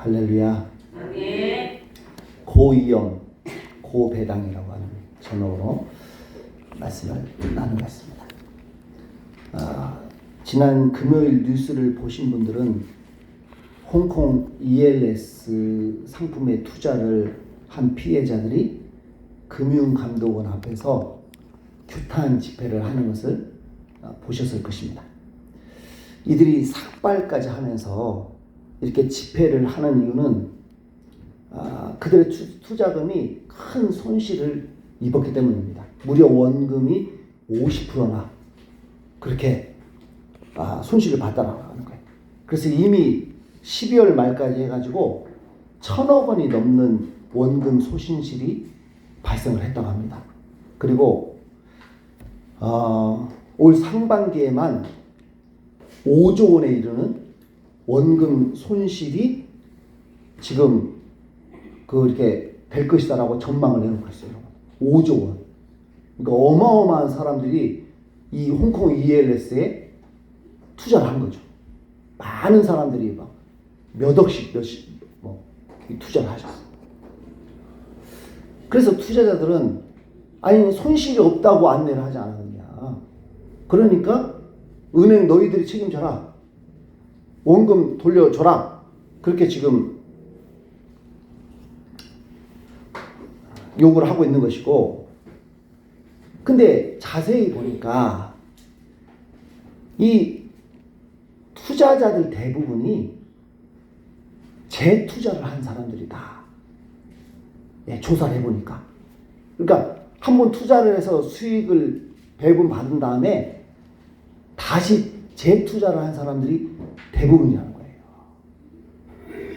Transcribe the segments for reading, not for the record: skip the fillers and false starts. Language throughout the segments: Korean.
할렐루야. 아멘. 고이영, 고배당이라고 하는 제목으로 말씀을 나누겠습니다. 지난 금요일 뉴스를 보신 분들은 홍콩 ELS 상품에 투자를 한 피해자들이 금융감독원 앞에서 규탄 집회를 하는 것을 보셨을 것입니다. 이들이 삭발까지 하면서 이렇게 집회를 하는 이유는 그들의 투자금이 큰 손실을 입었기 때문입니다. 무려 원금이 50%나 그렇게 손실을 봤다라고 하는 거예요. 그래서 이미 12월 말까지 해가지고 1,000억 원이 넘는 원금 소신실이 발생을 했다고 합니다. 그리고 올 상반기에만 5조 원에 이르는 원금 손실이 지금 이렇게 될 것이다라고 전망을 내놓고 있어요. 5조 원. 그러니까 어마어마한 사람들이 이 홍콩 ELS에 투자를 한 거죠. 많은 사람들이 막 몇 억씩 투자를 하셨어요. 그래서 투자자들은 아니 손실이 없다고 안내를 하지 않았느냐. 그러니까 은행 너희들이 책임져라. 원금 돌려줘라. 그렇게 지금 요구를 하고 있는 것이고, 근데 자세히 보니까 이 투자자들 대부분이 재투자를 한 사람들이다. 조사를 해보니까. 그러니까 한번 투자를 해서 수익을 배분 받은 다음에 다시 재투자를 한 사람들이 대부분이라는 거예요.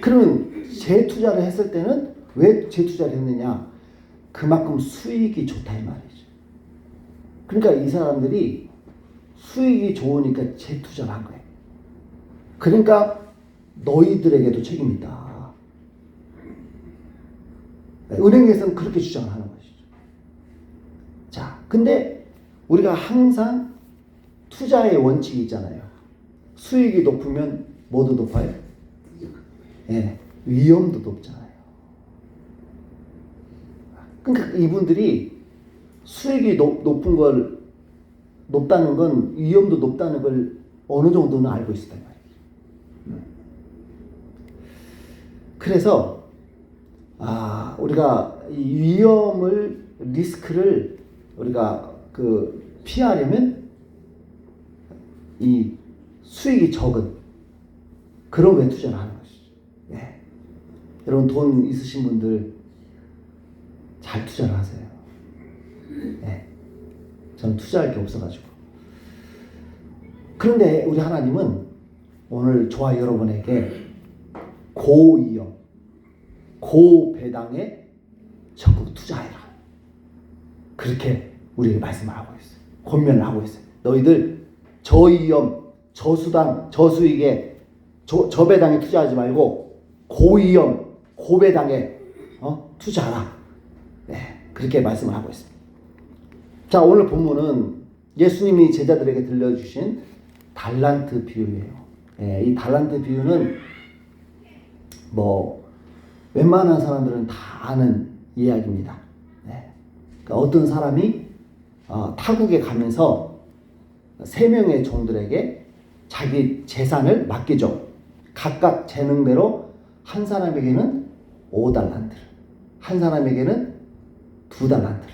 그러면 재투자를 했을 때는 왜 재투자를 했느냐? 그만큼 수익이 좋다 이 말이죠. 그러니까 이 사람들이 수익이 좋으니까 재투자를 한 거예요. 그러니까 너희들에게도 책임이 있다. 은행에서는 그렇게 주장을 하는 것이죠. 자, 근데 우리가 항상 투자의 원칙이 있잖아요. 수익이 높으면 뭐도 높아요? 위험도 높잖아요. 그러니까 이분들이 수익이 높다는 건 위험도 높다는 걸 어느 정도는 알고 있었단 말이에요. 그래서 우리가 이 위험을 리스크를 우리가 피하려면 이 수익이 적은 그런 거에 투자를 하는 것이죠. 여러분 돈 있으신 분들 잘 투자를 하세요. 저는 투자할 게 없어가지고. 그런데 우리 하나님은 오늘 저와 여러분에게 고위험, 고배당에 적극 투자해라. 그렇게 우리에게 말씀을 하고 있어요. 권면을 하고 있어요. 너희들 저위험, 저수당, 저수익에 저배당에 투자하지 말고 고위험, 고배당에 투자하라. 그렇게 말씀을 하고 있습니다. 자, 오늘 본문은 예수님이 제자들에게 들려주신 달란트 비유예요. 이 달란트 비유는 웬만한 사람들은 다 아는 이야기입니다. 그러니까 어떤 사람이 타국에 가면서 3명의 종들에게 자기 재산을 맡기죠. 각각 재능대로 한 사람에게는 5달란트를, 한 사람에게는 2달란트를,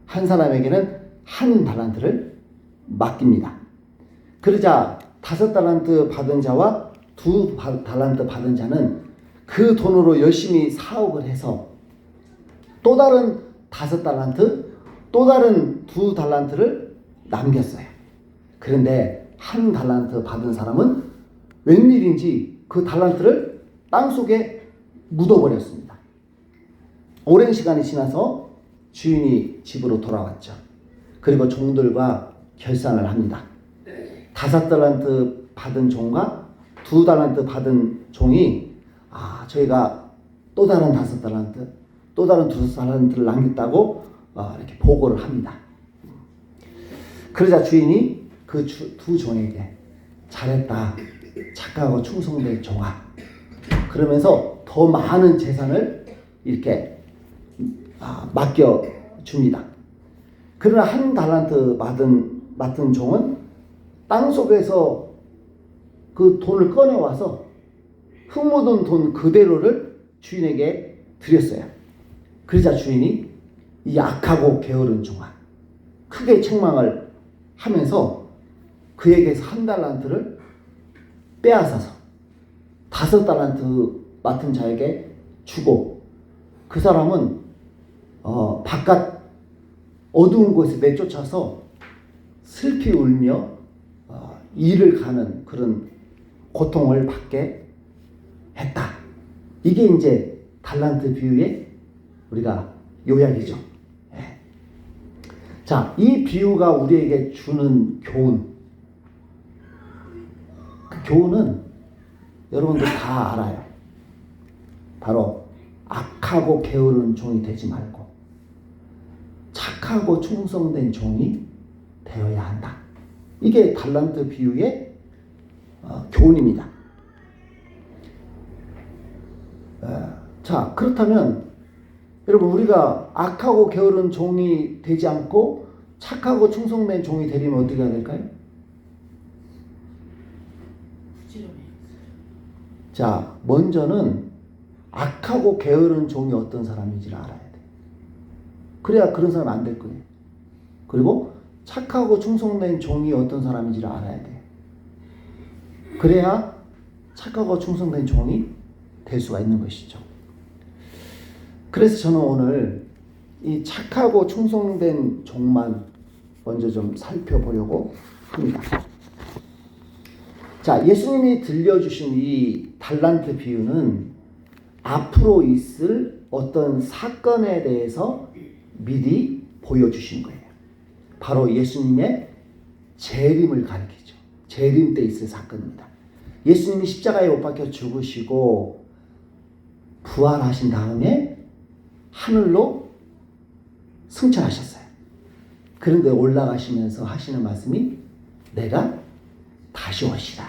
한 사람에게는 1달란트를 맡깁니다. 그러자 5달란트 받은 자와 2달란트 받은 자는 그 돈으로 열심히 사업을 해서 또 다른 5달란트, 또 다른 2달란트를 남겼어요. 그런데 1달란트 받은 사람은 웬일인지 그 달란트를 땅속에 묻어버렸습니다. 오랜 시간이 지나서 주인이 집으로 돌아왔죠. 그리고 종들과 결산을 합니다. 5달란트 받은 종과 2달란트 받은 종이 저희가 또 다른 5달란트, 또 다른 2달란트를 남겼다고 이렇게 보고를 합니다. 그러자 주인이 그 두 종에게 잘했다, 착하고 충성될 종아, 그러면서 더 많은 재산을 이렇게 맡겨 줍니다. 그러나 한 달란트 맡은 종은 땅 속에서 그 돈을 꺼내와서 흙 묻은 돈 그대로를 주인에게 드렸어요. 그러자 주인이 이 악하고 게으른 종아, 크게 책망을 하면서 그에게서 한 달란트를 빼앗아서 5달란트 맡은 자에게 주고, 그 사람은 바깥 어두운 곳에 내쫓아서 슬피 울며 일을 가는 그런 고통을 받게 했다. 이게 이제 달란트 비유의 우리가 요약이죠. 자, 이 비유가 우리에게 주는 교훈, 그 교훈은 여러분들 다 알아요. 바로 악하고 게으른 종이 되지 말고 착하고 충성된 종이 되어야 한다. 이게 달란트 비유의 교훈입니다. 자, 그렇다면 여러분, 우리가 악하고 게으른 종이 되지 않고 착하고 충성된 종이 되려면 어떻게 해야 될까요? 자, 먼저는 악하고 게으른 종이 어떤 사람인지를 알아야 돼. 그래야 그런 사람 안 될 거예요. 그리고 착하고 충성된 종이 어떤 사람인지를 알아야 돼. 그래야 착하고 충성된 종이 될 수가 있는 것이죠. 그래서 저는 오늘 이 착하고 충성된 종만 먼저 좀 살펴보려고 합니다. 자, 예수님이 들려주신 이 달란트 비유는 앞으로 있을 어떤 사건에 대해서 미리 보여주신 거예요. 바로 예수님의 재림을 가리키죠. 재림 때 있을 사건입니다. 예수님이 십자가에 못 박혀 죽으시고 부활하신 다음에 하늘로 승천하셨어요. 그런데 올라가시면서 하시는 말씀이 내가 다시 오시라,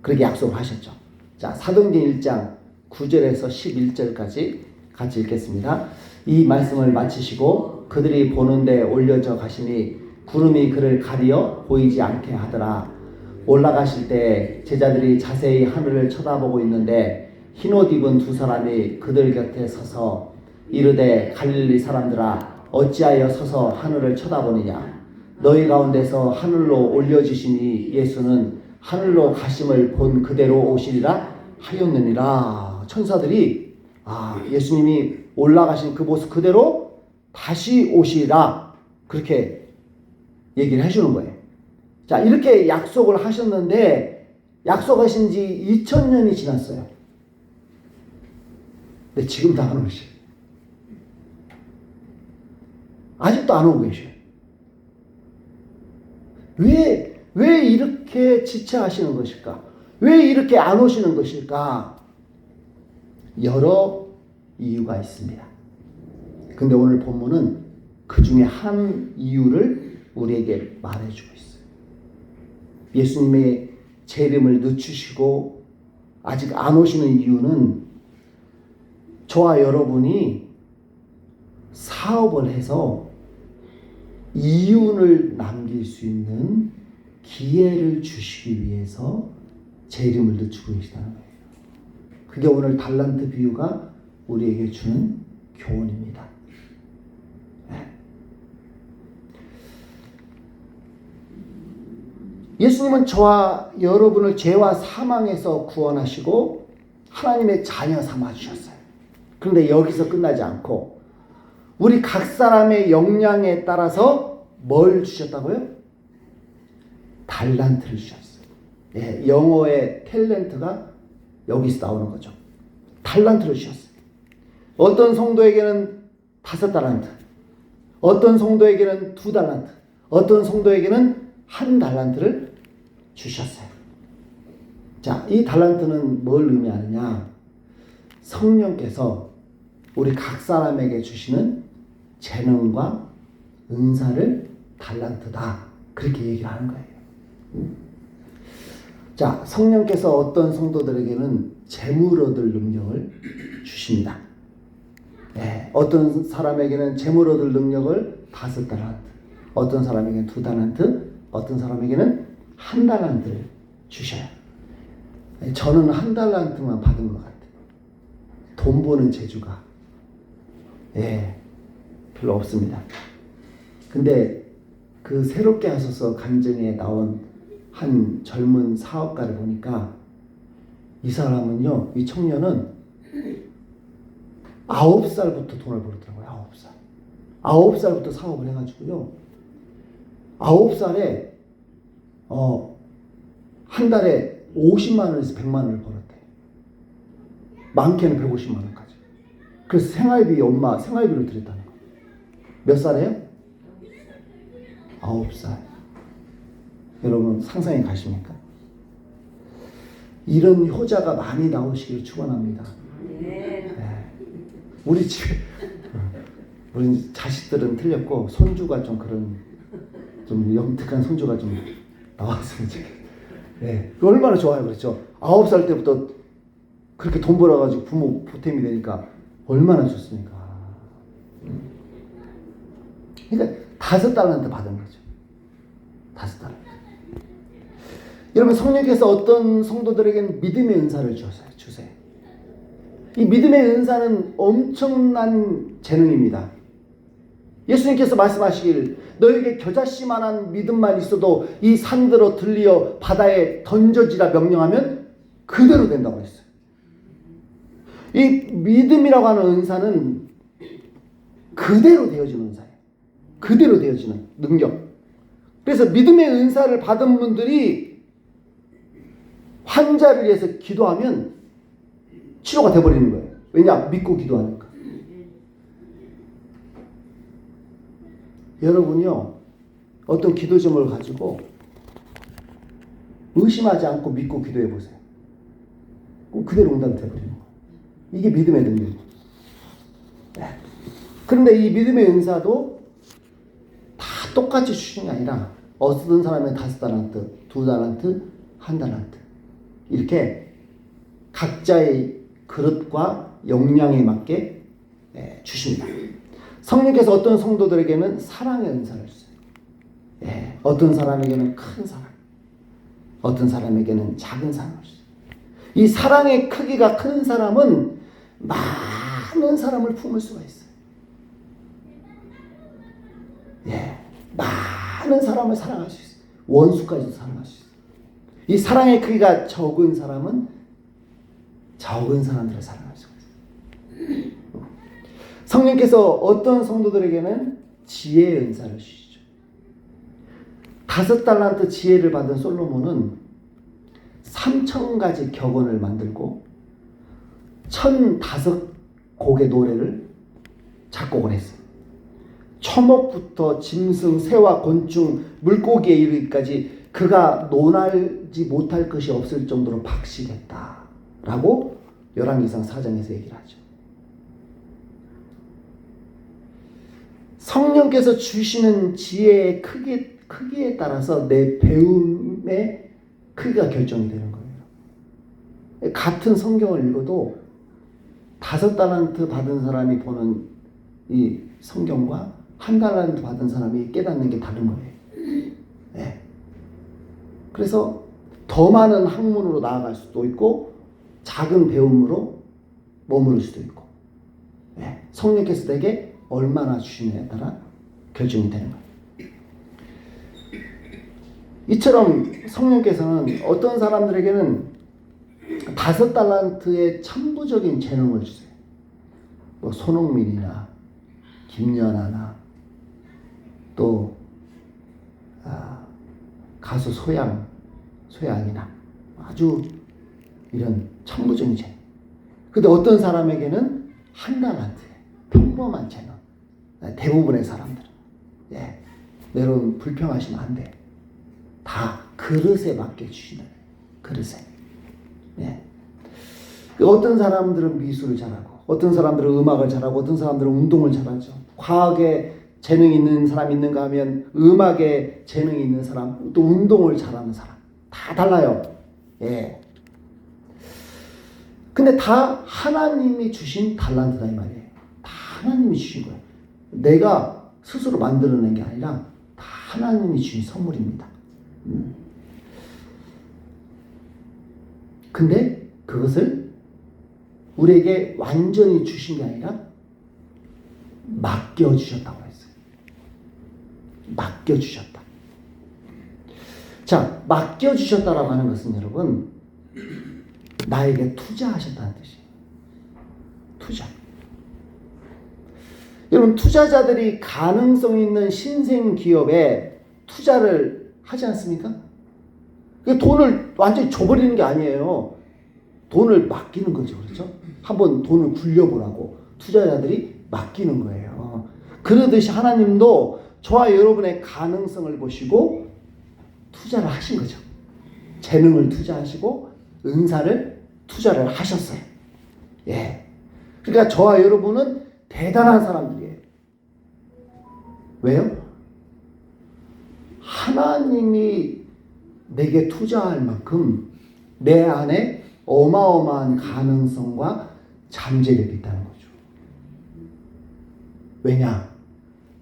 그렇게 약속을 하셨죠. 자, 사도행전 1장 9절에서 11절까지 같이 읽겠습니다. 이 말씀을 마치시고 그들이 보는데 올려져 가시니 구름이 그를 가리어 보이지 않게 하더라. 올라가실 때 제자들이 자세히 하늘을 쳐다보고 있는데 흰옷 입은 두 사람이 그들 곁에 서서 이르되 갈릴리 사람들아, 어찌하여 서서 하늘을 쳐다보느냐? 너희 가운데서 하늘로 올려지시니 예수는 하늘로 가심을 본 그대로 오시리라 하였느니라. 천사들이 예수님이 올라가신 그 모습 그대로 다시 오시리라, 그렇게 얘기를 해주는 거예요. 자, 이렇게 약속을 하셨는데 약속하신 지 2000년이 지났어요. 근데 지금도 안 오시죠. 아직도 안 오고 계셔요. 왜 이렇게 지체하시는 것일까? 왜 이렇게 안 오시는 것일까? 여러 이유가 있습니다. 근데 오늘 본문은 그 중에 한 이유를 우리에게 말해주고 있어요. 예수님의 재림을 늦추시고 아직 안 오시는 이유는 저와 여러분이 사업을 해서 이윤을 남길 수 있는 기회를 주시기 위해서 재림을 늦추고 계시다는 거예요. 그게 오늘 달란트 비유가 우리에게 주는 교훈입니다. 예수님은 저와 여러분을 죄와 사망에서 구원하시고 하나님의 자녀 삼아주셨어요. 그런데 여기서 끝나지 않고 우리 각 사람의 역량에 따라서 뭘 주셨다고요? 달란트를 주셨어요. 예, 영어의 탤런트가 여기서 나오는 거죠. 달란트를 주셨어요. 어떤 성도에게는 5달란트, 어떤 성도에게는 2달란트, 어떤 성도에게는 1달란트를 주셨어요. 자, 이 달란트는 뭘 의미하느냐? 성령께서 우리 각 사람에게 주시는 재능과 은사를 달란트다, 그렇게 얘기를 하는 거예요. 자, 성령께서 어떤 성도들에게는 재물 얻을 능력을 주십니다. 예, 어떤 사람에게는 재물 얻을 능력을 5달란트, 어떤 사람에게는 2달란트, 어떤 사람에게는 1달란트를 주셔요. 예, 저는 1달란트만 받은 것 같아요. 돈 버는 재주가 별로 없습니다. 근데 그 새롭게 하소서 간증에 나온 한 젊은 사업가를 보니까 이 사람은요, 이 청년은 9살부터 돈을 벌었더라고요. 9살. 9살부터 사업을 해가지고요. 9살에 한 달에 50만 원에서 100만 원을 벌었대. 많게는 150만 원까지. 그래서 엄마 생활비로 드렸다는 거. 몇 살이에요? 9살. 여러분 상상이 가십니까? 이런 효자가 많이 나오시기를 축원합니다. 네. 우리 집에 우리 자식들은 틀렸고 손주가 좀 그런 좀 영특한 손주가 좀 나왔으면 좋겠어요. 네. 얼마나 좋아요, 그렇죠? 9살 때부터 그렇게 돈 벌어가지고 부모 보탬이 되니까 얼마나 좋습니까? 그러니까 5달란트 받은 거죠. 5달란트. 여러분, 성령께서 어떤 성도들에게는 믿음의 은사를 주세요. 이 믿음의 은사는 엄청난 재능입니다. 예수님께서 말씀하시길 너에게 겨자씨만한 믿음만 있어도 이 산들어 들리어 바다에 던져지라 명령하면 그대로 된다고 했어요. 이 믿음이라고 하는 은사는 그대로 되어지는 은사예요. 그대로 되어지는 능력. 그래서 믿음의 은사를 받은 분들이 환자를 위해서 기도하면 치료가 돼버리는 거예요. 왜냐? 믿고 기도하니까. 여러분요, 어떤 기도 제목을 가지고 의심하지 않고 믿고 기도해 보세요. 그대로 응답이 돼버리는 거예요. 이게 믿음의 능력이에요. 그런데 이 믿음의 은사도 다 똑같이 주시는 게 아니라 어떤 사람은 5달란트, 2달란트, 1달란트 이렇게 각자의 그릇과 역량에 맞게 주십니다. 성령께서 어떤 성도들에게는 사랑의 은사를 주세요. 어떤 사람에게는 큰 사랑, 어떤 사람에게는 작은 사랑을 주세요. 이 사랑의 크기가 큰 사람은 많은 사람을 품을 수가 있어요. 많은 사람을 사랑할 수 있어요. 원수까지도 사랑할 수 있어요. 이 사랑의 크기가 적은 사람은 적은 사람들을 사랑할 수가 있어요. 성령께서 어떤 성도들에게는 지혜의 은사를 주시죠. 5달란트 지혜를 받은 솔로몬은 3,000가지 격언을 만들고 1,005곡의 노래를 작곡을 했어요. 초목부터 짐승, 새와 곤충, 물고기에 이르기까지 그가 논하지 못할 것이 없을 정도로 박식했다라고 열왕기상 4장에서 얘기를 하죠. 성령께서 주시는 지혜의 크기에 따라서 내 배움의 크기가 결정이 되는 거예요. 같은 성경을 읽어도 5달란트 받은 사람이 보는 이 성경과 1달란트 받은 사람이 깨닫는 게 다른 거예요. 그래서 더 많은 학문으로 나아갈 수도 있고 작은 배움으로 머무를 수도 있고 성령께서 내게 얼마나 주시느냐에 따라 결정이 되는 거예요. 이처럼 성령께서는 어떤 사람들에게는 5달란트의 천부적인 재능을 주세요. 뭐 손흥민이나 김연아나 또 가수 소양이나 아주 이런 천부적인 재능. 근데 어떤 사람에게는 1달란트의 평범한 재능. 대부분의 사람들은 여러분 불평하시면 안 돼. 다 그릇에 맞게 주시는 그릇에. 어떤 사람들은 미술을 잘하고 어떤 사람들은 음악을 잘하고 어떤 사람들은 운동을 잘하죠. 과학에 재능이 있는 사람이 있는가 하면 음악에 재능이 있는 사람, 또 운동을 잘하는 사람 다 달라요. 근데 다 하나님이 주신 달란트다 이 말이에요. 다 하나님이 주신 거예요. 내가 스스로 만들어낸 게 아니라 다 하나님이 주신 선물입니다. 근데 그것을 우리에게 완전히 주신 게 아니라 맡겨주셨다고 했어요. 맡겨주셨다. 자, 맡겨주셨다라고 하는 것은 여러분, 나에게 투자하셨다는 뜻이에요. 투자. 여러분, 투자자들이 가능성 있는 신생 기업에 투자를 하지 않습니까? 돈을 완전히 줘버리는 게 아니에요. 돈을 맡기는 거죠. 그렇죠? 한번 돈을 굴려보라고 투자자들이 맡기는 거예요. 그러듯이 하나님도 저와 여러분의 가능성을 보시고 투자를 하신 거죠. 재능을 투자하시고 은사를 투자를 하셨어요. 예. 그러니까 저와 여러분은 대단한 사람들이에요. 왜요? 하나님이 내게 투자할 만큼 내 안에 어마어마한 가능성과 잠재력이 있다는 거죠. 왜냐?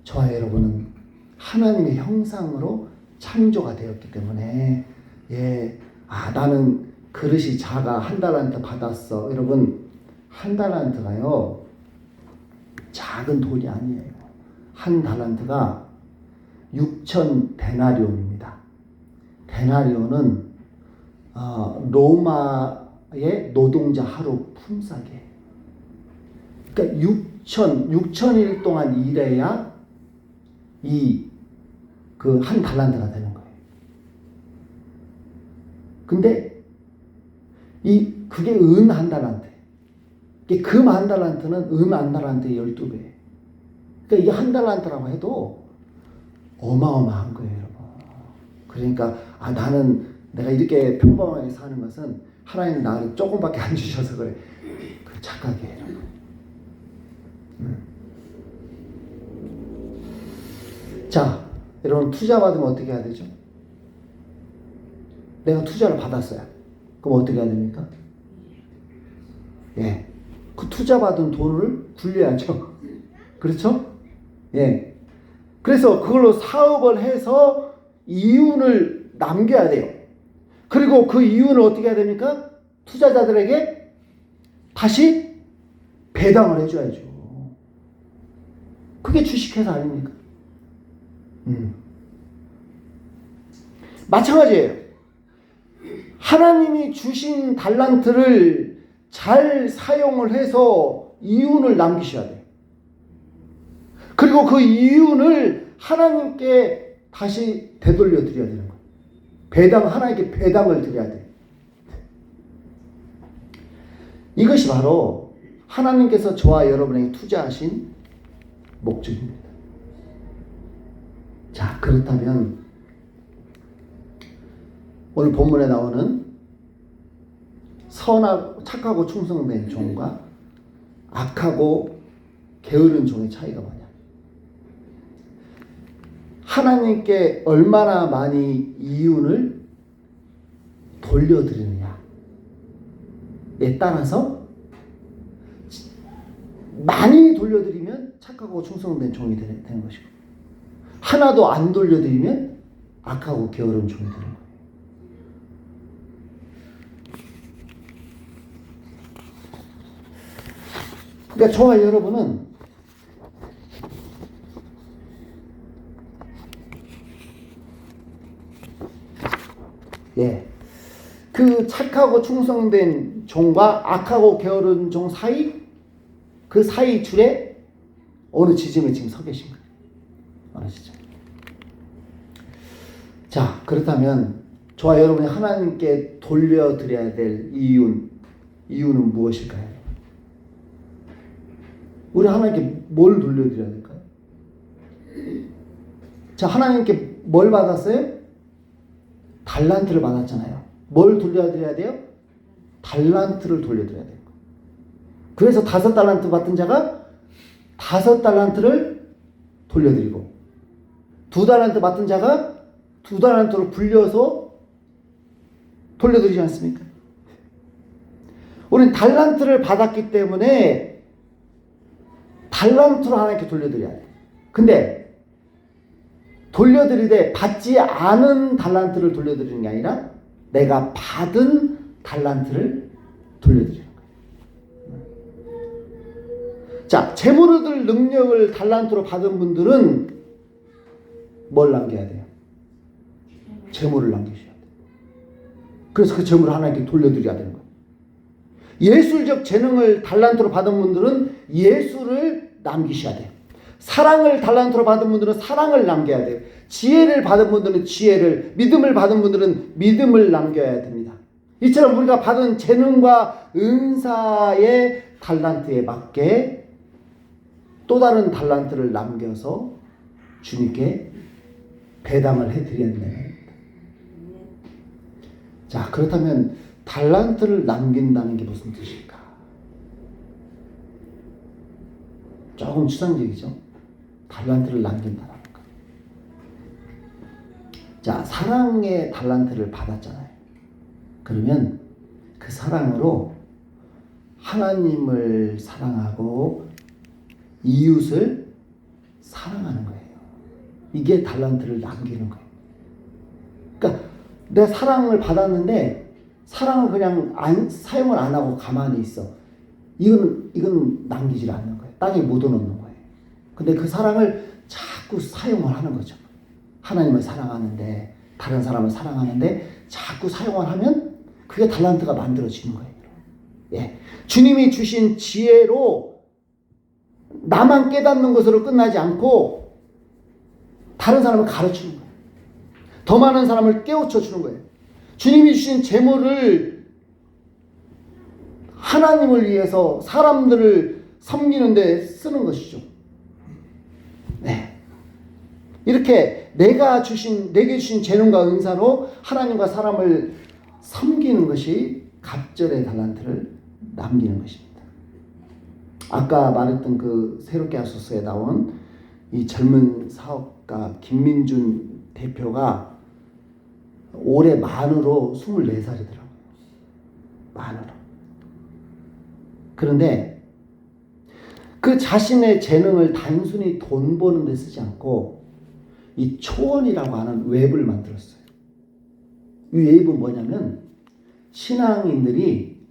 저와 여러분은 하나님의 형상으로 창조가 되었기 때문에 나는 그릇이 작아 한 달란트 받았어. 여러분, 한 달란트가요 작은 돈이 아니에요. 한 달란트가 6천 데나리온입니다. 데나리온은 로마의 노동자 하루 품삯이에요. 그러니까 6천일 동안 일해야 그 한 달란트가 되는 거예요. 근데 그게 은 한 달란트. 금 한 달란트는 은 한 달란트의 12배. 그러니까 이게 한 달란트라고 해도 어마어마한 거예요, 여러분. 그러니까 나는 내가 이렇게 평범하게 사는 것은 하나님 나를 조금밖에 안 주셔서 그래. 그 착각이에요, 여러분. 자, 여러분 투자 받으면 어떻게 해야 되죠? 내가 투자를 받았어요. 그럼 어떻게 해야 됩니까? 예, 그 투자 받은 돈을 굴려야죠. 그렇죠? 예. 그래서 그걸로 사업을 해서 이윤을 남겨야 돼요. 그리고 그 이윤을 어떻게 해야 됩니까? 투자자들에게 다시 배당을 해줘야죠. 그게 주식회사 아닙니까? 마찬가지예요. 하나님이 주신 달란트를 잘 사용을 해서 이윤을 남기셔야 돼요. 그리고 그 이윤을 하나님께 다시 되돌려 드려야 되는 거예요. 하나님께 배당을 드려야 돼요. 이것이 바로 하나님께서 저와 여러분에게 투자하신 목적입니다. 자, 그렇다면 오늘 본문에 나오는 착하고 충성된 종과 악하고 게으른 종의 차이가 뭐냐? 하나님께 얼마나 많이 이윤을 돌려드리느냐에 따라서 많이 돌려드리면 착하고 충성된 종이 되는 것이고, 하나도 안 돌려드리면 악하고 게으른 종이 되는 거예요. 그러니까 저와 여러분은 그 착하고 충성된 종과 악하고 게으른 종 사이, 그 사이 줄에 어느 지점에 지금 서 계신 거예요. 아시죠? 자, 그렇다면 저와 여러분이 하나님께 돌려드려야 될 이유는 무엇일까요? 우리 하나님께 뭘 돌려드려야 될까요? 자, 하나님께 뭘 받았어요? 달란트를 받았잖아요. 뭘 돌려드려야 돼요? 달란트를 돌려드려야 돼요. 그래서 5달란트 받은 자가 5달란트를 돌려드리고, 2달란트 받은 자가 2달란트로 불려서 돌려드리지 않습니까? 우리는 달란트를 받았기 때문에 달란트로 하나님께 돌려드려야 돼. 근데 돌려드리되 받지 않은 달란트를 돌려드리는 게 아니라 내가 받은 달란트를 돌려드리는 거예요. 자, 재물을 얻을 능력을 달란트로 받은 분들은 뭘 남겨야 돼요? 재물을 남기셔야 돼요. 그래서 그 재물을 하나님께 돌려드려야 되는 거예요. 예술적 재능을 달란트로 받은 분들은 예술을 남기셔야 돼요. 사랑을 달란트로 받은 분들은 사랑을 남겨야 돼요. 지혜를 받은 분들은 지혜를, 믿음을 받은 분들은 믿음을 남겨야 됩니다. 이처럼 우리가 받은 재능과 은사의 달란트에 맞게 또 다른 달란트를 남겨서 주님께 배당을 해드려야 됩니다. 자, 그렇다면 달란트를 남긴다는 게 무슨 뜻일까? 조금 추상적이죠? 달란트를 남긴다는 거. 자, 사랑의 달란트를 받았잖아요. 그러면 그 사랑으로 하나님을 사랑하고 이웃을 사랑하는 거예요. 이게 달란트를 남기는 거예요. 그러니까 내가 사랑을 받았는데 사랑을 그냥 사용을 안 하고 가만히 있어. 이건 남기질 않는 거예요. 땅에 묻어놓는 거예요. 근데 그 사랑을 자꾸 사용을 하는 거죠. 하나님을 사랑하는데, 다른 사람을 사랑하는데 자꾸 사용을 하면 그게 달란트가 만들어지는 거예요. 예. 주님이 주신 지혜로 나만 깨닫는 것으로 끝나지 않고 다른 사람을 가르치는 거예요. 더 많은 사람을 깨우쳐 주는 거예요. 주님이 주신 재물을 하나님을 위해서 사람들을 섬기는 데 쓰는 것이죠. 네. 이렇게 내게 주신 재능과 은사로 하나님과 사람을 섬기는 것이 갑절의 달란트를 남기는 것입니다. 아까 말했던 그 새롭게 하소서에 나온 이 젊은 사업가 김민준 대표가 올해 만으로 24살이더라고요. 만으로. 그런데 그 자신의 재능을 단순히 돈 버는 데 쓰지 않고 이 초원이라고 하는 웹을 만들었어요. 이 웹은 뭐냐면 신앙인들이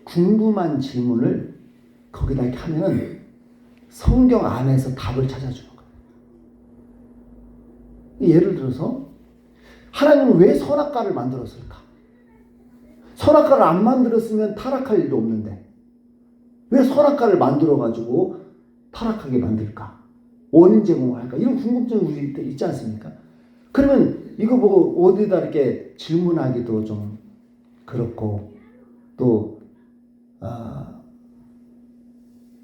궁금한 질문을 거기다 이렇게 하면은 성경 안에서 답을 찾아주는 거예요. 예를 들어서 하나님은 왜 선악과를 만들었을까? 선악과를 안 만들었으면 타락할 일도 없는데 왜 선악과를 만들어가지고 타락하게 만들까? 원인 제공을 할까? 이런 궁금증이 우리 있지 않습니까? 그러면 이거 보고 어디다 이렇게 질문하기도 좀 그렇고 또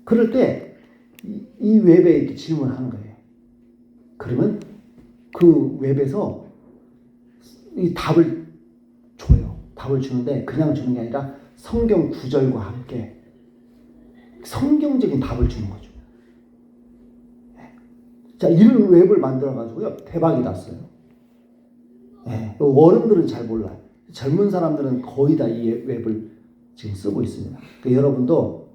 그럴 때 이 웹에 이렇게 질문하는 거예요. 그러면 그 웹에서 이 답을 줘요. 답을 주는데 그냥 주는 게 아니라 성경 구절과 함께 성경적인 답을 주는 거죠. 자, 이런 웹을 만들어가지고요. 대박이 났어요. 네, 어른들은 잘 몰라요. 젊은 사람들은 거의 다 이 웹을 지금 쓰고 있습니다. 여러분도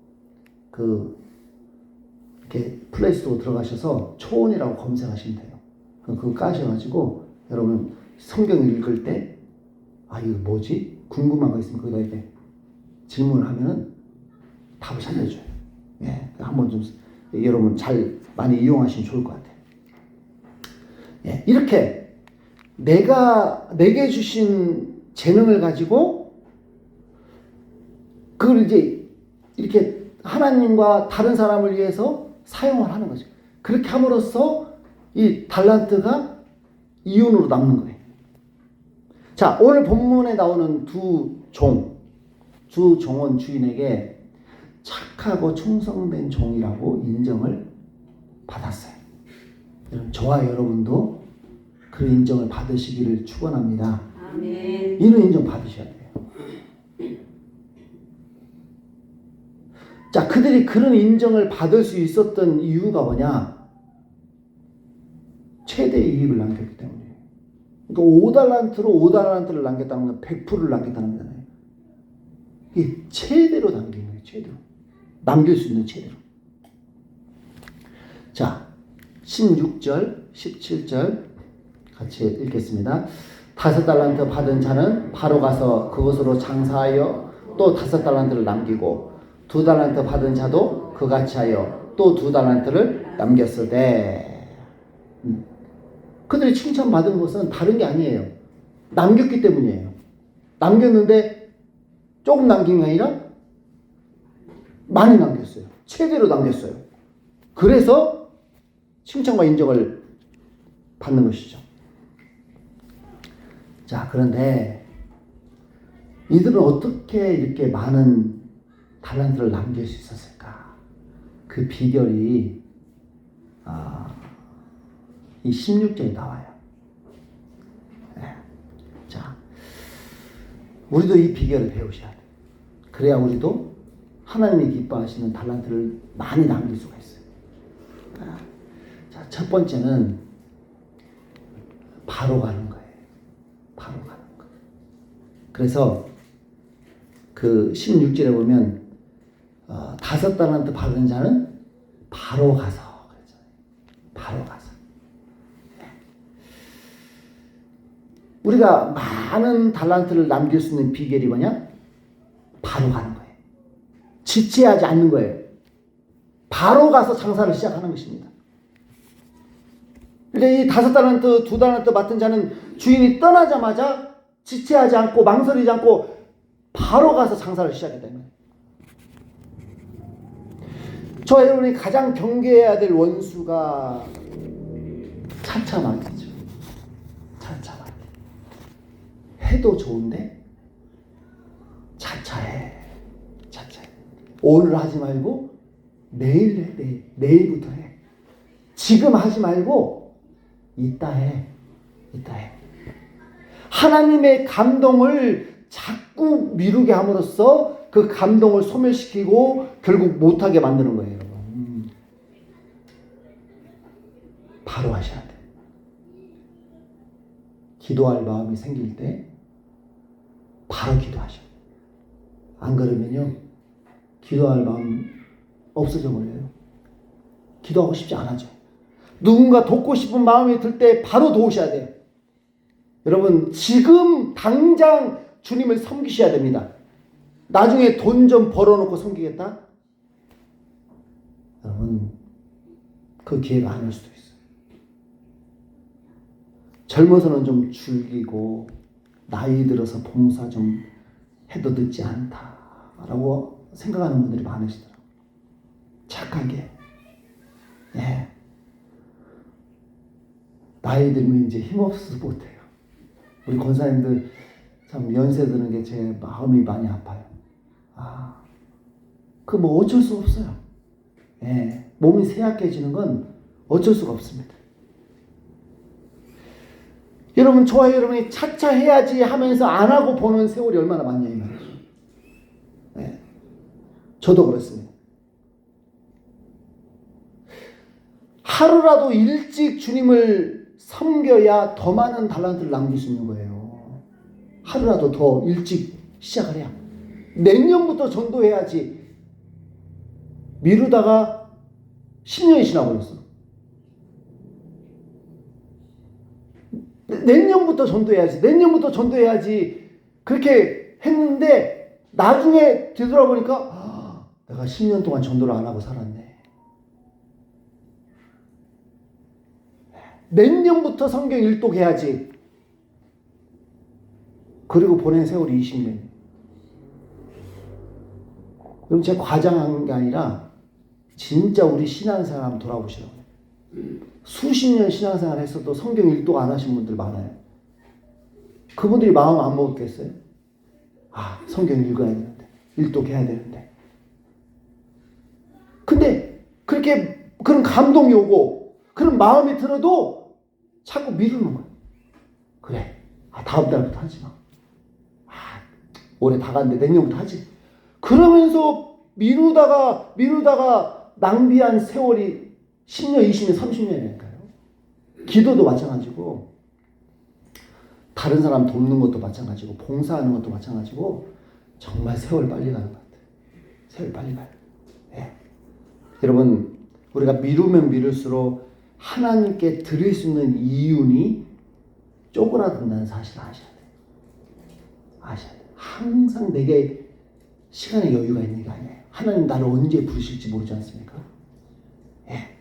이렇게 플레이스토어 들어가셔서 초원이라고 검색하시면 돼요. 그거 까셔가지고 여러분 성경 읽을 때 이거 뭐지? 궁금한 거 있으면 거기다 이렇게 질문을 하면은 답을 찾아줘요. 예, 한번 좀 여러분 많이 이용하시면 좋을 것 같아요. 예, 이렇게 내게 주신 재능을 가지고 그걸 이제 이렇게 하나님과 다른 사람을 위해서 사용을 하는 거죠. 그렇게 함으로써 이 달란트가 이윤으로 남는 거예요. 자, 오늘 본문에 나오는 두 종은 주인에게 착하고 충성된 종이라고 인정을 받았어요. 저와 여러분도 그 인정을 받으시기를 축원합니다. 아멘. 이런 인정 받으셔야 돼요. 자, 그들이 그런 인정을 받을 수 있었던 이유가 뭐냐? 최대 이익을 남겼기 때문이에요. 그러니까 5달란트로 5달란트를 남겼다는 건 100%를 남겼다는 거잖아요. 이게 최대로 남긴 거예요. 최대로. 남길 수 있는 최대로. 자, 16절, 17절 같이 읽겠습니다. 5달란트 받은 자는 바로 가서 그곳으로 장사하여 또 5달란트를 남기고 2달란트 받은 자도 그같이 하여 또 2달란트를 남겼으되. 그들이 칭찬받은 것은 다른 게 아니에요. 남겼기 때문이에요. 남겼는데 조금 남긴 게 아니라 많이 남겼어요. 최대로 남겼어요. 그래서 칭찬과 인정을 받는 것이죠. 자, 그런데 이들은 어떻게 이렇게 많은 달란트를 남길 수 있었을까? 그 비결이 이 16절에 나와요. 네. 자, 우리도 이 비결을 배우셔야 돼요. 그래야 우리도 하나님이 기뻐하시는 달란트를 많이 남길 수가 있어요. 자, 첫 번째는 바로 가는 거예요. 바로 가는 거. 그래서 그 16절에 보면 5달란트 받은 자는 바로 가서 그랬잖아요. 바로 가서. 우리가 많은 달란트를 남길 수 있는 비결이 뭐냐? 바로 가는 거예요. 지체하지 않는 거예요. 바로 가서 장사를 시작하는 것입니다. 그러니까 이 5달란트, 2달란트 맡은 자는 주인이 떠나자마자 지체하지 않고 망설이지 않고 바로 가서 장사를 시작했다. 저 여러분이 가장 경계해야 될 원수가 차차마귀죠. 차차마귀. 해도 좋은데 차차해. 차차해. 오늘 하지 말고 내일 해. 내일부터 해. 지금 하지 말고 이따 해. 이따 해. 하나님의 감동을 자꾸 미루게 함으로써 그 감동을 소멸시키고 결국 못하게 만드는 거예요. 바로 하셔야 돼. 기도할 마음이 생길 때 바로 기도하셔. 안 그러면요, 기도할 마음 없어져 버려요. 기도하고 싶지 않아져. 누군가 돕고 싶은 마음이 들 때 바로 도우셔야 돼요. 여러분, 지금 당장 주님을 섬기셔야 됩니다. 나중에 돈 좀 벌어놓고 섬기겠다? 여러분, 그 기회가 안 올 수도 있어요. 젊어서는 좀 즐기고 나이 들어서 봉사 좀 해도 늦지 않다라고 생각하는 분들이 많으시더라고요. 착하게. 예. 나이 들면 이제 힘없어서 못해요. 우리 권사님들 참 연세 드는 게 제 마음이 많이 아파요. 그 뭐 어쩔 수 없어요. 예. 몸이 쇠약해지는 건 어쩔 수가 없습니다. 여러분, 저와 여러분이 차차 해야지 하면서 안 하고 보는 세월이 얼마나 많냐 이 말이죠. 예. 저도 그렇습니다. 하루라도 일찍 주님을 섬겨야 더 많은 달란트를 남길 수 있는 거예요. 하루라도 더 일찍 시작을 해야. 내년부터 전도해야지. 미루다가 10년이 지나버렸어. 내년부터 전도해야지. 내년부터 전도해야지. 그렇게 했는데 나중에 되돌아보니까 내가 10년 동안 전도를 안 하고 살았네. 내년부터 성경 일독해야지. 그리고 보낸 세월이 20년. 그럼 제가 과장한 게 아니라 진짜 우리 신앙생활 한번 돌아보시라고요. 수십 년 신앙생활 했어도 성경 일독 안 하신 분들 많아요. 그분들이 마음 안 먹었겠어요? 성경 읽어야 되는데, 일독해야 되는데. 근데 그렇게 그런 감동이 오고 그런 마음이 들어도 자꾸 미루는 거야. 그래, 다음 달부터 하지 마. 올해 다 갔는데 내년부터 하지. 그러면서 미루다가 낭비한 세월이 10년, 20년, 30년이니까요. 기도도 마찬가지고 다른 사람 돕는 것도 마찬가지고 봉사하는 것도 마찬가지고 정말 세월 빨리 가는 것 같아요. 세월 빨리 가요. 네. 여러분, 우리가 미루면 미룰수록 하나님께 드릴 수 있는 이윤이 쪼그라든다는 사실을 아셔야 돼요. 아셔야 돼요. 항상 내게 시간의 여유가 있는 게 아니에요. 하나님 나를 언제 부르실지 모르지 않습니까? 예.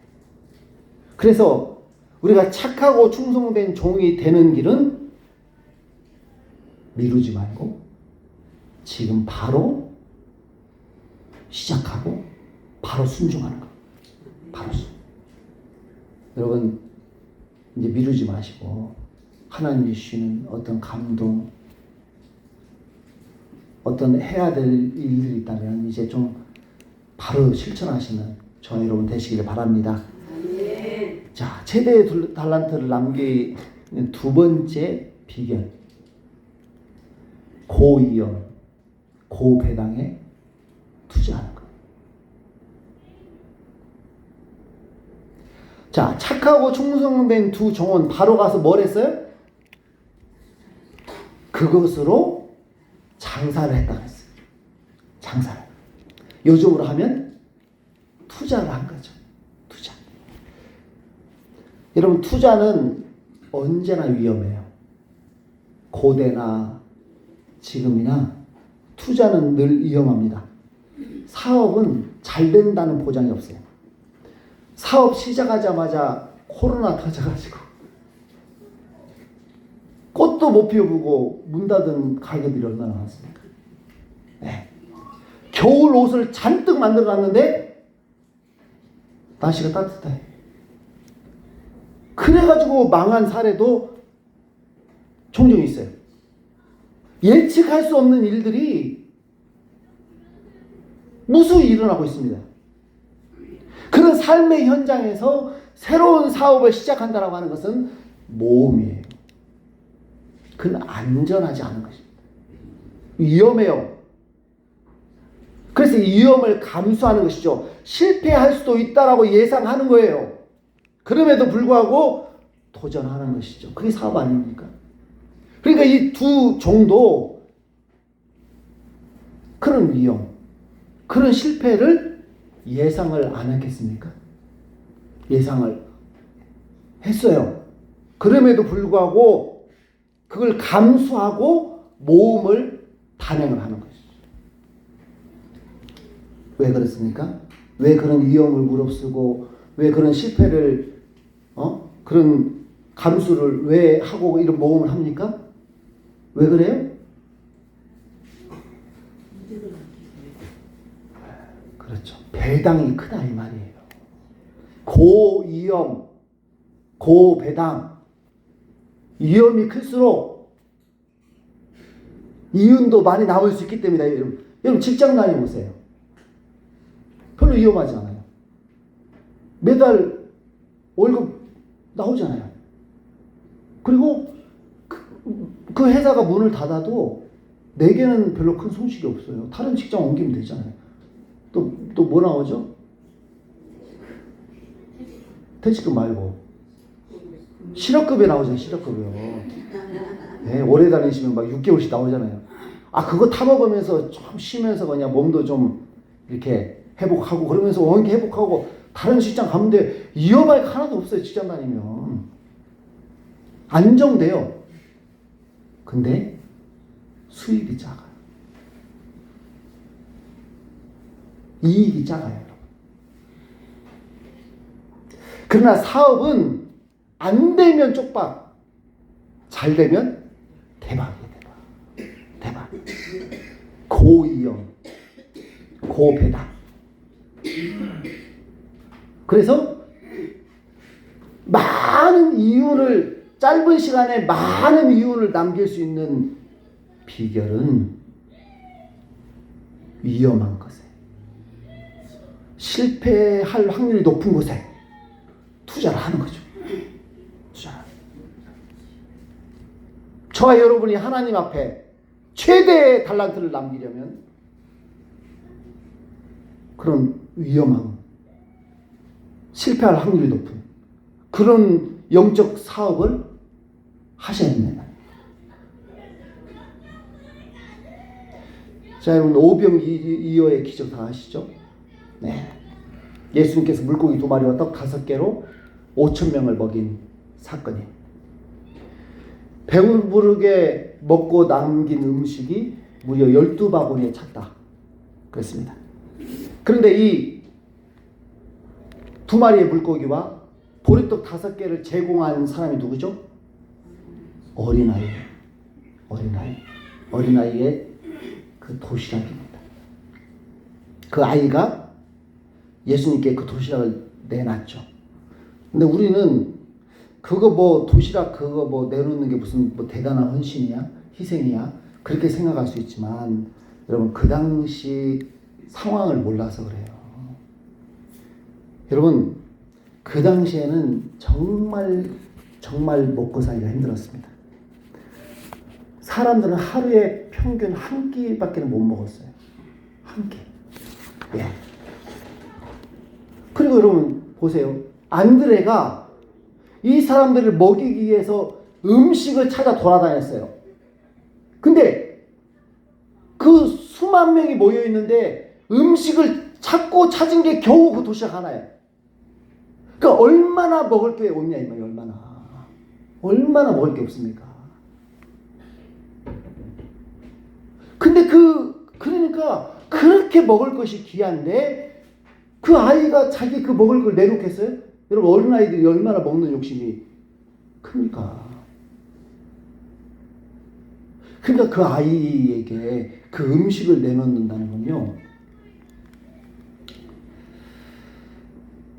그래서 우리가 착하고 충성된 종이 되는 길은 미루지 말고 지금 바로 시작하고 바로 순종하는 것. 바로 여러분, 이제 미루지 마시고 하나님이 주시는 어떤 감동, 어떤 해야 될 일들이 있다면 이제 좀 바로 실천하시는 저와 여러분 되시기를 바랍니다. 자, 최대의 달란트를 남기는 두 번째 비결, 고이염, 고배당에 투자하는 것. 자, 착하고 충성된 두 종은 바로 가서 뭘 했어요? 그것으로 장사를 했다고 했어요. 장사를. 요즘으로 하면 투자를 한 거죠. 투자. 여러분, 투자는 언제나 위험해요. 고대나 지금이나 투자는 늘 위험합니다. 사업은 잘 된다는 보장이 없어요. 사업 시작하자마자 코로나 터져가지고 꽃도 못 피워보고 문 닫은 가게들이 얼마나 많습니까? 네. 겨울 옷을 잔뜩 만들어놨는데 날씨가 따뜻해. 그래가지고 망한 사례도 종종 있어요. 예측할 수 없는 일들이 무수히 일어나고 있습니다. 그런 삶의 현장에서 새로운 사업을 시작한다고 하는 것은 모험이에요. 그건 안전하지 않은 것입니다. 위험해요. 그래서 이 위험을 감수하는 것이죠. 실패할 수도 있다라고 예상하는 거예요. 그럼에도 불구하고 도전하는 것이죠. 그게 사업 아닙니까? 그러니까 이 두 종도 그런 위험, 그런 실패를 예상을 안 했겠습니까? 예상을 했어요. 그럼에도 불구하고 그걸 감수하고 모험을 단행을 하는 것이죠. 왜 그렇습니까? 왜 그런 위험을 무릅쓰고 왜 그런 실패를 그런 감수를 왜 하고 이런 모험을 합니까? 왜 그래요? 그렇죠. 배당이 크다 이 말이에요. 고위험, 고배당. 위험이 클수록 이윤도 많이 나올 수 있기 때문에 여러분 직장 다녀보세요. 별로 위험하지 않아요. 매달 월급 나오잖아요. 그리고 그 회사가 문을 닫아도 내게는 별로 큰 손실이 없어요. 다른 직장 옮기면 되잖아요. 또 뭐 나오죠? 퇴직금 말고 실업급여 나오잖아요. 실업급여. 네, 오래 다니시면 막 6개월씩 나오잖아요. 그거 타먹으면서 좀 쉬면서 그냥 몸도 좀 이렇게 회복하고 그러면서 원기 회복하고 다른 직장 가면 돼. 위험할 게 하나도 없어요. 직장 다니면. 안정돼요. 근데 수입이 작아요. 이익이 작아요. 여러분. 그러나 사업은 안 되면 쪽박, 잘 되면 대박이에요. 대박. 고위험, 고배당. 그래서 많은 이윤을 짧은 시간에 많은 이윤을 남길 수 있는 비결은 위험한 것에 실패할 확률이 높은 곳에 투자를 하는 거죠. 투자. 저와 여러분이 하나님 앞에 최대의 달란트를 남기려면 그런 위험한 실패할 확률이 높은 그런 영적 사업을 하셔야 됩니다. 자, 여러분 오병이어의 기적 다 아시죠? 네. 예수님께서 물고기 2마리와 떡 5개로 5,000명을 먹인 사건이. 배부르게 먹고 남긴 음식이 무려 12바구니에 찼다. 그랬습니다. 그런데 이 2마리의 물고기와 보리떡 5개를 제공한 사람이 누구죠? 어린아이. 어린아이의 그 도시락입니다. 그 아이가 예수님께 그 도시락을 내놨죠. 근데 우리는 그거 뭐 도시락 그거 뭐 내놓는 게 무슨 뭐 대단한 헌신이야? 희생이야? 그렇게 생각할 수 있지만 여러분 그 당시 상황을 몰라서 그래요. 여러분 그 당시에는 정말 먹고 살기가 힘들었습니다. 사람들은 하루에 평균 한 끼밖에 못 먹었어요. 한 끼. 예. 그리고 여러분 보세요. 안드레가 이 사람들을 먹이기 위해서 음식을 찾아 돌아다녔어요. 근데 그 수만 명이 모여 있는데 음식을 찾은 게 겨우 그 도시락 하나예요. 그러니까 얼마나 먹을 게 없냐 이 말이에요. 얼마나 먹을 게 없습니까? 근데 그러니까 그렇게 먹을 것이 귀한데 그 아이가 자기 그 먹을 걸 내놓겠어요? 여러분 어린아이들이 얼마나 먹는 욕심이 큽니까? 그러니까 그 아이에게 그 음식을 내놓는다는 건요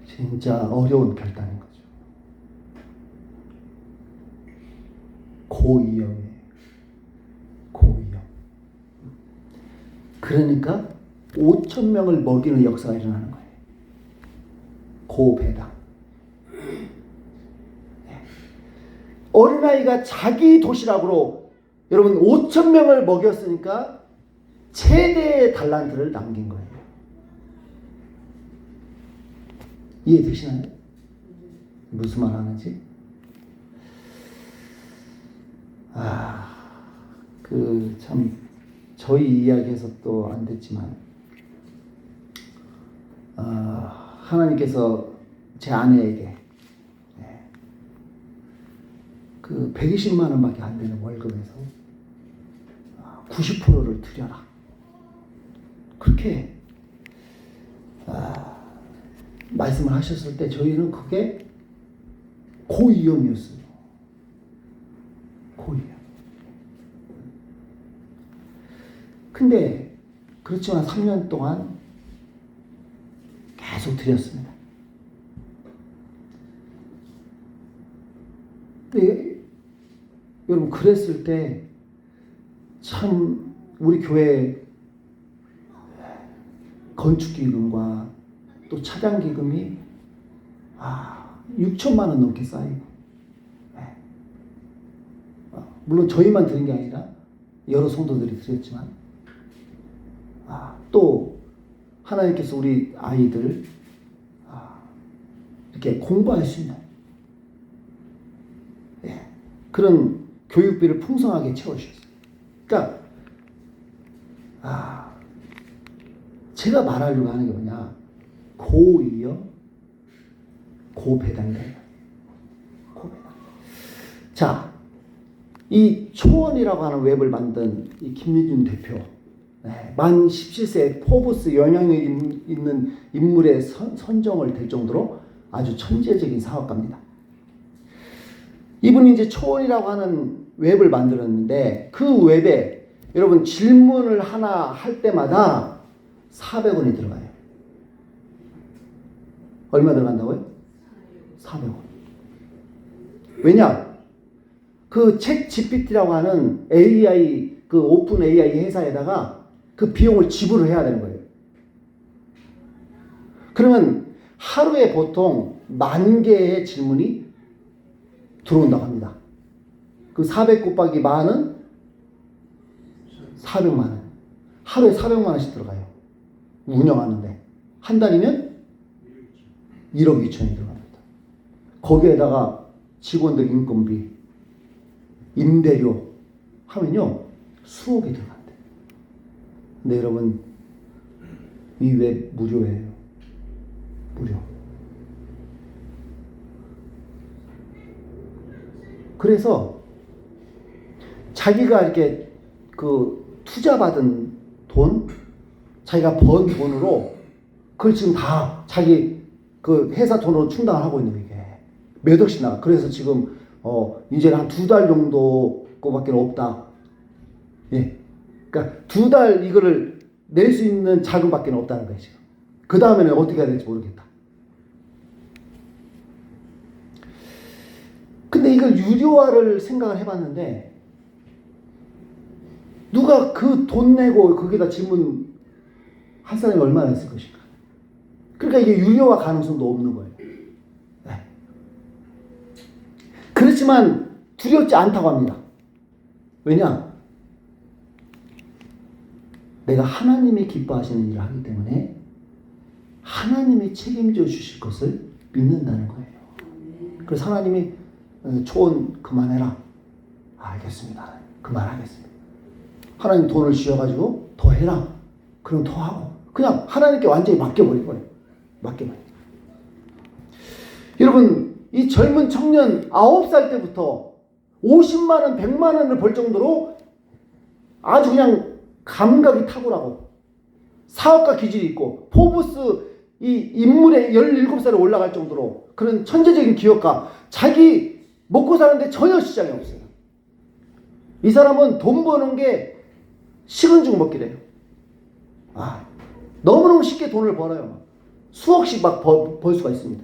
진짜 어려운 결단인 거죠. 고위험이에요. 그러니까 5,000명을 먹이는 역사가 일어나는 거예요. 고배당. 어린아이가 자기 도시락으로 여러분 5,000명을 먹였으니까 최대의 달란트를 남긴 거예요. 이해되시나요? 무슨 말 하는지? 참 저희 이야기에서 또 안 됐지만 하나님께서 제 아내에게 그 120만 원밖에 안 되는 월급에서 90%를 드려라. 그렇게 말씀을 하셨을 때 저희는 그게 고위험이었어요. 고위험. 근데 그렇지만 3년 동안 계속 드렸습니다. 근데 여러분 그랬을 때 참 우리 교회 건축기금과 또 차량기금이 6천만 원 넘게 쌓이고 물론 저희만 드린 게 아니라 여러 성도들이 드렸지만 또 하나님께서 우리 아이들 이렇게 공부할 수 있는 그런 교육비를 풍성하게 채워주셨어요. 그러니까 제가 말하려고 하는 게 뭐냐, 고위험, 고배당이다. 고배당. 자, 이 초원이라고 하는 웹을 만든 이 김민준 대표, 만 17세에 포브스 영향력 있는 인물에 선정을 될 정도로 아주 천재적인 사업가입니다. 이분이 이제 초원이라고 하는 웹을 만들었는데 그 웹에 여러분 질문을 하나 할 때마다 400원이 들어가요. 얼마 들어간다고요? 400원. 왜냐? 그 챗 GPT라고 하는 AI, 그 오픈 AI 회사에다가 그 비용을 지불을 해야 되는 거예요. 그러면 하루에 보통 10,000개의 질문이 들어온다고 합니다. 그 400 곱하기 만은 400만 원. 하루에 400만 원씩 들어가요. 운영하는데. 한 달이면 1억 2천이 들어갑니다. 거기에다가 직원들 인건비, 임대료 하면요 수억이 들어간대요. 근데 여러분, 이 왜 무료예요? 무료. 그래서 자기가 이렇게 그 투자받은 돈, 자기가 번 돈으로 그걸 지금 다 자기 그 회사 돈으로 충당을 하고 있는 게 몇 억씩 나가. 그래서 지금 이제는 한 2달 정도 거밖에 없다. 예. 그러니까 2달 이거를 낼 수 있는 자금밖에 없다는 거예요, 지금. 그 다음에는 어떻게 해야 될지 모르겠다. 근데 이걸 유료화를 생각을 해봤는데, 누가 그 돈 내고 거기다 질문할 사람이 얼마나 있을 것인가. 그러니까 이게 유료화 가능성도 없는 거예요. 네. 그렇지만 두렵지 않다고 합니다. 왜냐? 내가 하나님이 기뻐하시는 일을 하기 때문에 하나님이 책임져 주실 것을 믿는다는 거예요. 그래서 하나님이 초원 그만해라. 알겠습니다. 그만하겠습니다. 하나님 돈을 주셔가지고 더 해라. 그럼 더 하고. 그냥 하나님께 완전히 맡겨버릴 거예요. 맡겨버려요. 여러분, 이 젊은 청년 9살 때부터 50만 원, 100만 원을 벌 정도로 아주 그냥 감각이 탁월하고 사업가 기질이 있고 포브스 이 인물에 17살에 올라갈 정도로 그런 천재적인 기업가, 자기 먹고 사는데 전혀 시장이 없어요. 이 사람은 돈 버는 게 식은 죽 먹기래요. 너무너무 쉽게 돈을 벌어요. 수억씩 막 벌 수가 있습니다.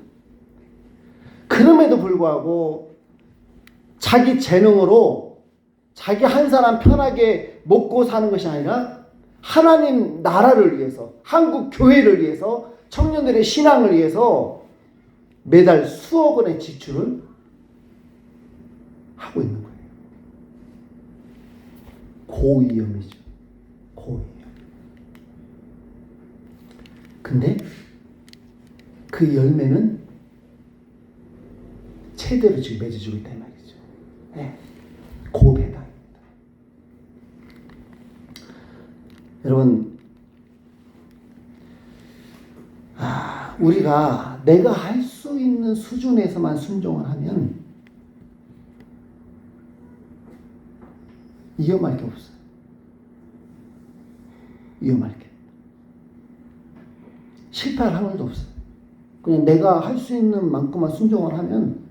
그럼에도 불구하고 자기 재능으로 자기 한 사람 편하게 먹고 사는 것이 아니라 하나님 나라를 위해서, 한국 교회를 위해서, 청년들의 신앙을 위해서 매달 수억 원의 지출을 하고 있는 거예요. 고위험이죠. 고위험. 근데 그 열매는 최대로 지금 맺어주고 있단 말이죠. 네. 고배당입니다. 여러분, 우리가 내가 할 수 있는 수준에서만 순종을 하면 위험할 게 없어요. 위험할 게. 실패할 확률도 없어요. 그냥 내가 할 수 있는 만큼만 순종을 하면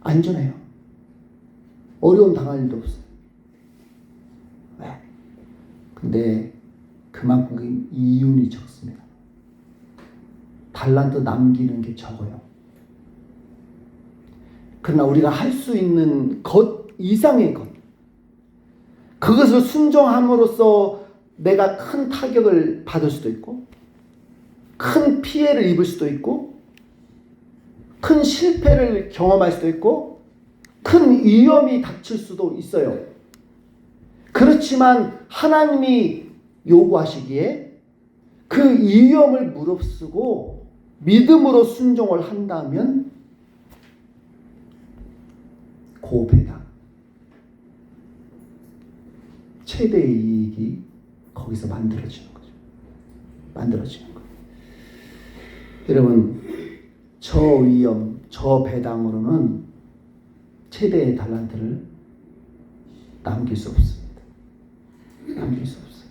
안전해요. 어려움 당할 일도 없어요. 왜? 근데 그만큼 이윤이 적습니다. 달란트 남기는 게 적어요. 그러나 우리가 할 수 있는 것 이상의 것, 그것을 순종함으로써 내가 큰 타격을 받을 수도 있고 큰 피해를 입을 수도 있고 큰 실패를 경험할 수도 있고 큰 위험이 닥칠 수도 있어요. 그렇지만 하나님이 요구하시기에 그 위험을 무릅쓰고 믿음으로 순종을 한다면 고배당, 최대의 이익이 거기서 만들어지는 거죠. 만들어지는 거예요. 여러분, 저 위험, 저 배당으로는 최대의 달란트를 남길 수 없습니다. 남길 수 없어요.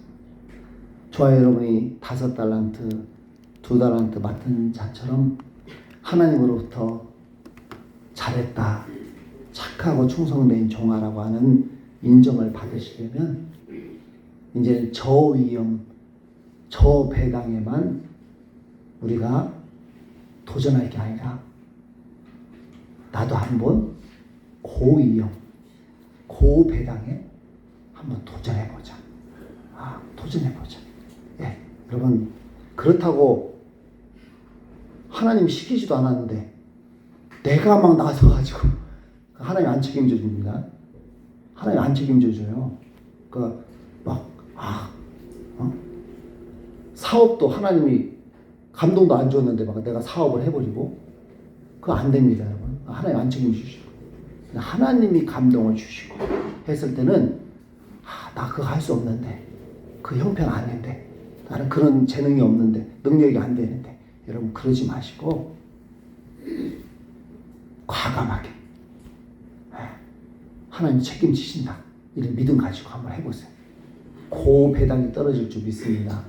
저와 여러분이 5달란트, 2달란트 맡은 자처럼 하나님으로부터 잘했다, 착하고 충성된 종아라고 하는 인정을 받으시려면 이제 저 위험, 저 배당에만 우리가 도전할 게 아니라 나도 한번 고위험, 고배당에 한번 도전해보자. 도전해보자. 예, 여러분, 그렇다고 하나님이 시키지도 않았는데 내가 막 나서가지고 하나님 안 책임져 줍니다. 하나님 안 책임져 줘요. 그러니까 막 사업도 하나님이 감동도 안 줬는데 막 내가 사업을 해버리고 그거 안 됩니다, 여러분. 하나님 안 책임져 주시고 하나님이 감동을 주시고 했을 때는 나 그거 할 수 없는데 그 형편 아닌데, 나는 그런 재능이 없는데, 능력이 안 되는데, 여러분 그러지 마시고 과감하게 하나님 책임지신다, 이런 믿음 가지고 한번 해보세요. 고 배당이 떨어질 줄 믿습니다.